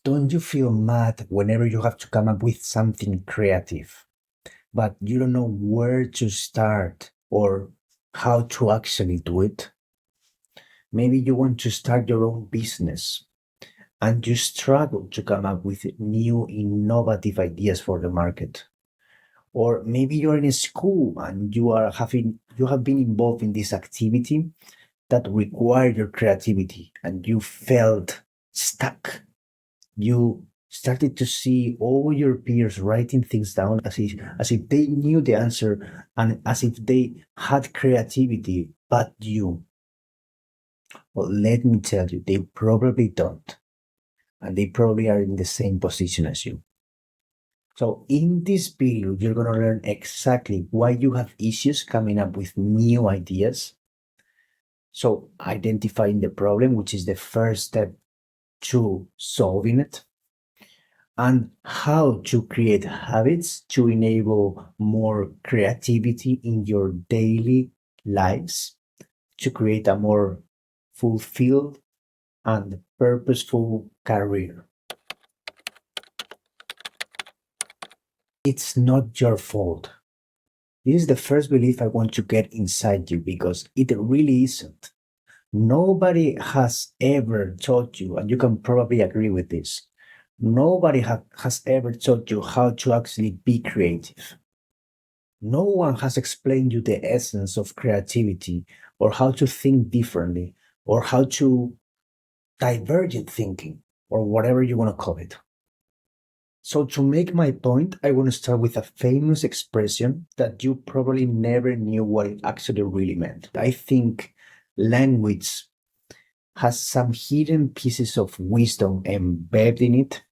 Don't you feel mad whenever you have to come up with something creative, but you don't know where to start or how to actually do it? Maybe you want to start your own business and you struggle to come up with new innovative ideas for the market. Or maybe you're in a school and you have been involved in this activity that required your creativity and you felt stuck. You started to see all your peers writing things down as if they knew the answer and as if they had creativity, but you. Well, let me tell you, they probably don't. And they probably are in the same position as you. So in this video, you're going to learn exactly why you have issues coming up with new ideas. So identifying the problem, which is the first step to solving it, and how to create habits to enable more creativity in your daily lives to create a more fulfilled and purposeful career. It's not your fault. This is the first belief I want to get inside you because it really isn't. Nobody has ever taught you, and you can probably agree with this, nobody has ever taught you how to actually be creative. No one has explained you the essence of creativity or how to think differently or how to divergent thinking or whatever you want to call it. So to make my point, I want to start with a famous expression that you probably never knew what it actually really meant. I think language has some hidden pieces of wisdom embedded in it,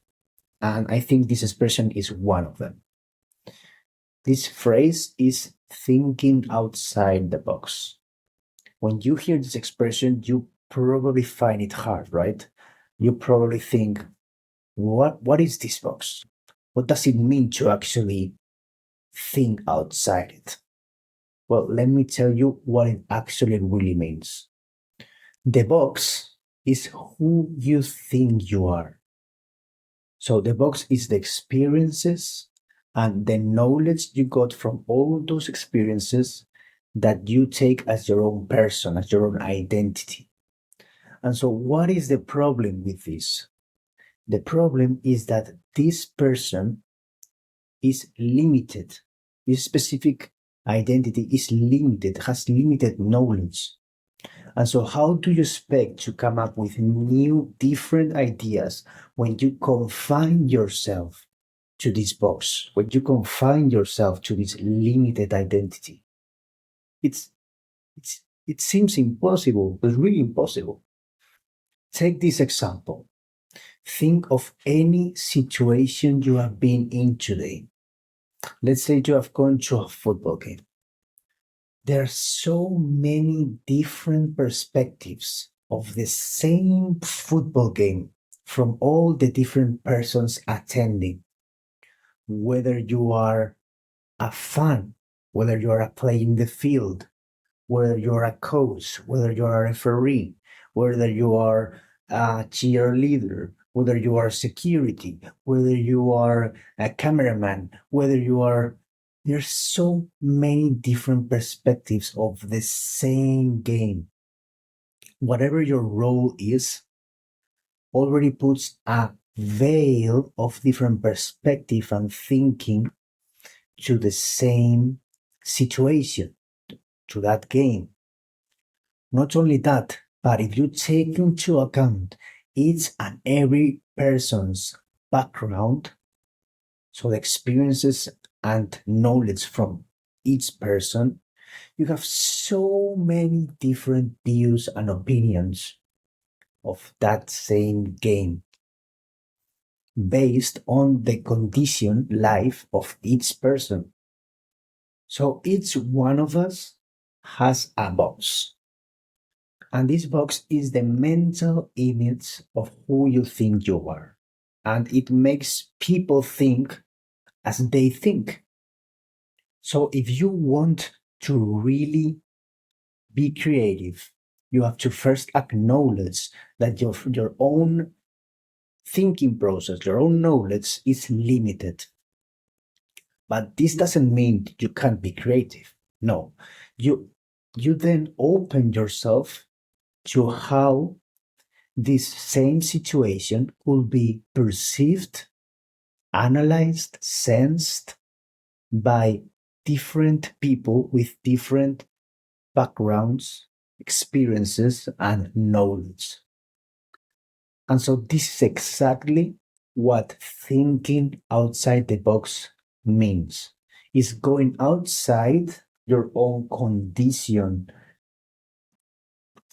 and I think this expression is one of them. This phrase is thinking outside the box. When you hear this expression, you probably find it hard, right? You probably think, what is this box? What does it mean to actually think outside it? Well, let me tell you what it actually really means. The box is who you think you are. So the box is the experiences and the knowledge you got from all those experiences that you take as your own person, as your own identity. And so what is the problem with this? The problem is that this person is limited. This specific identity is limited, has limited knowledge. And so how do you expect to come up with new, different ideas when you confine yourself to this box, when you confine yourself to this limited identity? It seems impossible, but really impossible. Take this example. Think of any situation you have been in today. Let's say you have gone to a football game. There are so many different perspectives of the same football game from all the different persons attending. Whether you are a fan, whether you are a player in the field, whether you are a coach, whether you are a referee, whether you are a cheerleader, whether you are security, whether you are a cameraman, whether you are, there's so many different perspectives of the same game. Whatever your role is, already puts a veil of different perspective and thinking to the same situation, to that game. Not only that, but if you take into account each and every person's background, so the experiences and knowledge from each person, you have so many different views and opinions of that same game based on the condition life of each person. So each one of us has a box. And this box is the mental image of who you think you are. And it makes people think as they think. So if you want to really be creative, you have to first acknowledge that your own thinking process, your own knowledge is limited. But this doesn't mean you can't be creative. No, you then open yourself to how this same situation could be perceived, analyzed, sensed by different people with different backgrounds, experiences, and knowledge. And so this is exactly what thinking outside the box means. Is going outside your own conditioned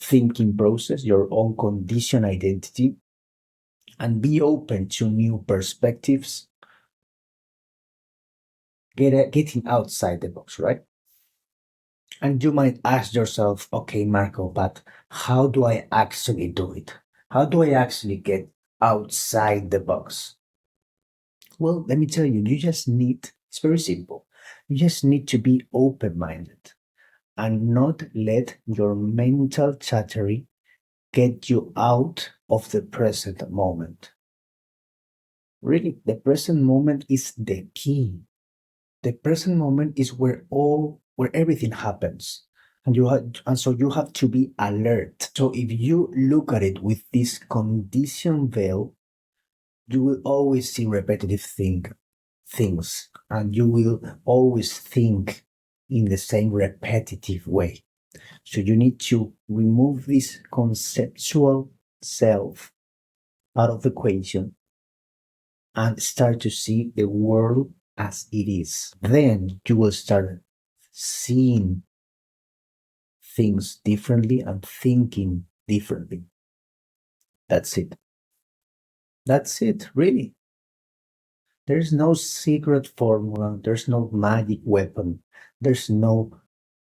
thinking process, your own conditioned identity, and be open to new perspectives, getting outside the box, right? And you might ask yourself, okay, Marco, but how do I actually do it? How do I actually get outside the box? Well, let me tell you, it's very simple. You just need to be open minded and not let your mental chattery get you out of the present moment. Really, the present moment is the key. The present moment is where everything happens. And so you have to be alert. So if you look at it with this conditioned veil, you will always see repetitive things, and you will always think in the same repetitive way. So you need to remove this conceptual self out of the equation and start to see the world as it is. Then you will start seeing things differently and thinking differently. That's it. That's it, really. There's no secret formula, there's no magic weapon, there's no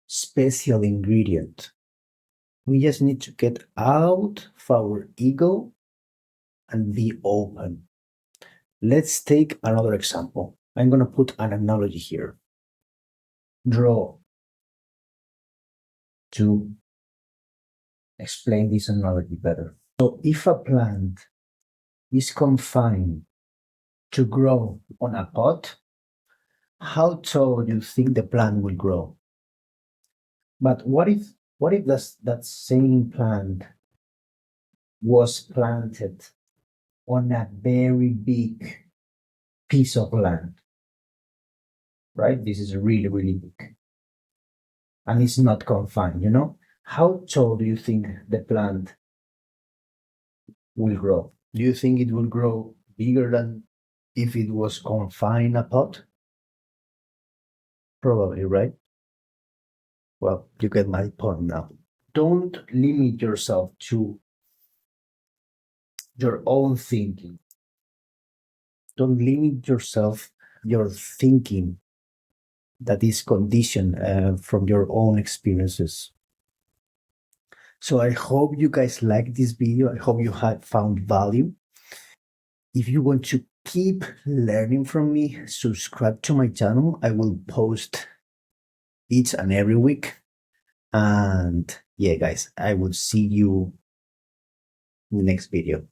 special ingredient. We just need to get out of our ego and be open. Let's take another example. I'm going to put an analogy here. Draw to explain this analogy better. So if a plant is confined to grow on a pot, how tall do you think the plant will grow? But what if that same plant was planted on a very big piece of land, right? This is really, really big. And it's not confined, How tall do you think the plant will grow? Do you think it will grow bigger than if it was confined in a pot? Probably, right? Well, you get my point now. Don't limit yourself to your own thinking. Don't limit your thinking that is conditioned from your own experiences. So I hope you guys liked this video. I hope you have found value. If you want to keep learning from me, subscribe to my channel. I will post each and every week. And yeah, guys, I will see you in the next video.